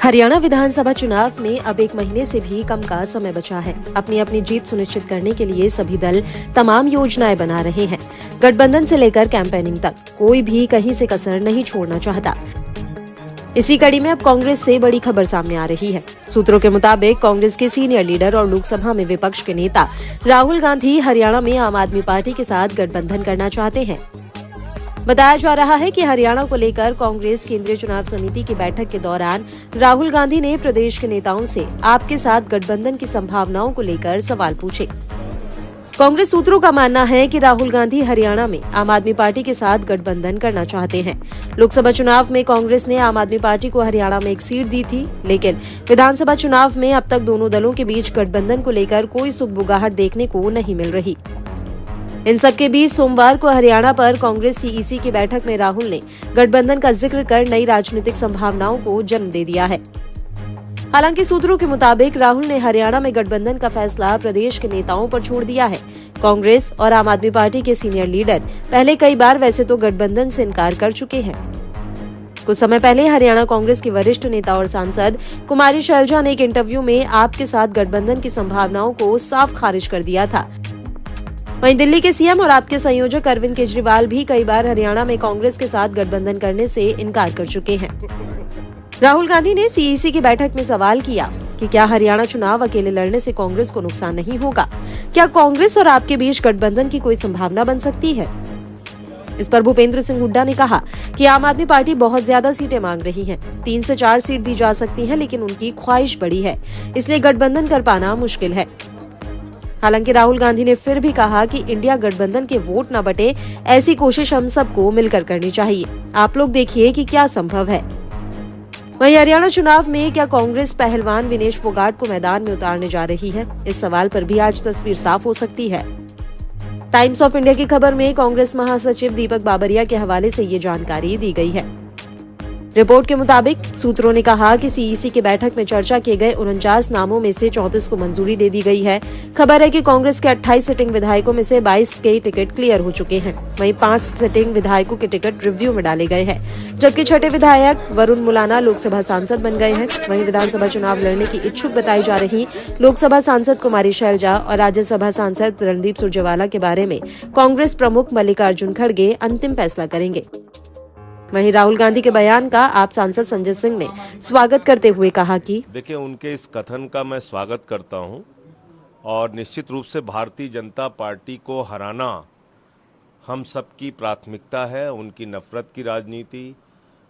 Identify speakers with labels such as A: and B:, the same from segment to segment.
A: हरियाणा विधानसभा चुनाव में अब 1 महीने से भी कम का समय बचा है। अपनी अपनी जीत सुनिश्चित करने के लिए सभी दल तमाम योजनाएं बना रहे हैं। गठबंधन से लेकर कैंपेनिंग तक कोई भी कहीं से कसर नहीं छोड़ना चाहता। इसी कड़ी में अब कांग्रेस से बड़ी खबर सामने आ रही है। सूत्रों के मुताबिक कांग्रेस के सीनियर लीडर और लोकसभा में विपक्ष के नेता राहुल गांधी हरियाणा में आम आदमी पार्टी के साथ गठबंधन करना चाहते हैं। बताया जा रहा है कि हरियाणा को लेकर कांग्रेस केंद्रीय चुनाव समिति की बैठक के दौरान राहुल गांधी ने प्रदेश के नेताओं से आपके साथ गठबंधन की संभावनाओं को लेकर सवाल पूछे। कांग्रेस सूत्रों का मानना है कि राहुल गांधी हरियाणा में आम आदमी पार्टी के साथ गठबंधन करना चाहते हैं। लोकसभा चुनाव में कांग्रेस ने आम आदमी पार्टी को हरियाणा में एक सीट दी थी, लेकिन विधानसभा चुनाव में अब तक दोनों दलों के बीच गठबंधन को लेकर कोई सुगबुगाहट देखने को नहीं मिल रही। इन सबके बीच सोमवार को हरियाणा पर कांग्रेस सीईसी की बैठक में राहुल ने गठबंधन का जिक्र कर नई राजनीतिक संभावनाओं को जन्म दे दिया है। हालांकि सूत्रों के मुताबिक राहुल ने हरियाणा में गठबंधन का फैसला प्रदेश के नेताओं पर छोड़ दिया है। कांग्रेस और आम आदमी पार्टी के सीनियर लीडर पहले कई बार वैसे तो गठबंधन से इनकार कर चुके हैं। कुछ समय पहले हरियाणा कांग्रेस की वरिष्ठ नेता और सांसद कुमारी शैलजा ने एक इंटरव्यू में आपके साथ गठबंधन की संभावनाओं को साफ खारिज कर दिया था। वहीं दिल्ली के सीएम और आपके संयोजक अरविंद केजरीवाल भी कई बार हरियाणा में कांग्रेस के साथ गठबंधन करने से इनकार कर चुके हैं। राहुल गांधी ने सीईसी की बैठक में सवाल किया कि क्या हरियाणा चुनाव अकेले लड़ने से कांग्रेस को नुकसान नहीं होगा? क्या कांग्रेस और आपके बीच गठबंधन की कोई संभावना बन सकती है? इस पर भूपेंद्र सिंह हुड्डा ने कहा कि आम आदमी पार्टी बहुत ज्यादा सीटें मांग रही है। 3 से 4 सीट दी जा सकती है, लेकिन उनकी ख्वाहिश बड़ी है, इसलिए गठबंधन कर पाना मुश्किल है। हालांकि राहुल गांधी ने फिर भी कहा कि इंडिया गठबंधन के वोट न बटे, ऐसी कोशिश हम सबको मिलकर करनी चाहिए। आप लोग देखिए कि क्या संभव है। वहीं हरियाणा चुनाव में क्या कांग्रेस पहलवान विनेश फोगाट को मैदान में उतारने जा रही है? इस सवाल पर भी आज तस्वीर साफ हो सकती है। टाइम्स ऑफ इंडिया की खबर में कांग्रेस महासचिव दीपक बाबरिया के हवाले से ये जानकारी दी गई है। रिपोर्ट के मुताबिक सूत्रों ने कहा कि सीईसी की बैठक में चर्चा किए गए 49 नामों में से 34 को मंजूरी दे दी गई है। खबर है कि कांग्रेस के 28 सिटिंग विधायकों में से 22 के टिकट क्लियर हो चुके हैं। वहीं 5 सिटिंग विधायकों के टिकट रिव्यू में डाले गए हैं, जबकि 6ठे विधायक वरुण मुलाना लोकसभा सांसद बन गए हैं। वहीं विधानसभा चुनाव लड़ने की इच्छुक बताई जा रही लोकसभा सांसद कुमारी शैलजा और राज्यसभा सांसद रणदीप सुरजेवाला के बारे में कांग्रेस प्रमुख मल्लिकार्जुन खड़गे अंतिम फैसला करेंगे। वहीं राहुल गांधी के बयान का आप सांसद संजय सिंह ने स्वागत करते हुए कहा कि
B: देखिए, उनके इस कथन का मैं स्वागत करता हूं और निश्चित रूप से भारतीय जनता पार्टी को हराना हम सबकी प्राथमिकता है। उनकी नफरत की राजनीति,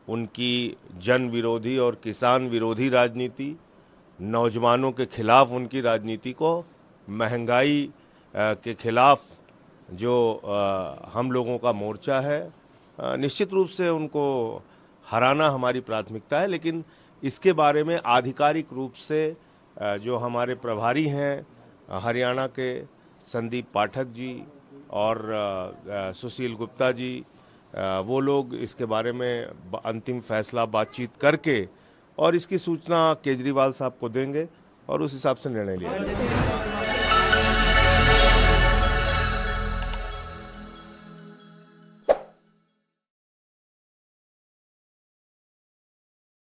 B: उनकी जन विरोधी और किसान विरोधी राजनीति, नौजवानों के खिलाफ उनकी राजनीति को, महंगाई के खिलाफ जो हम लोगों का मोर्चा है, निश्चित रूप से उनको हराना हमारी प्राथमिकता है। लेकिन इसके बारे में आधिकारिक रूप से जो हमारे प्रभारी हैं हरियाणा के संदीप पाठक जी और सुशील गुप्ता जी, वो लोग इसके बारे में अंतिम फैसला बातचीत करके और इसकी सूचना केजरीवाल साहब को देंगे और उस हिसाब से निर्णय लिया जाएगा।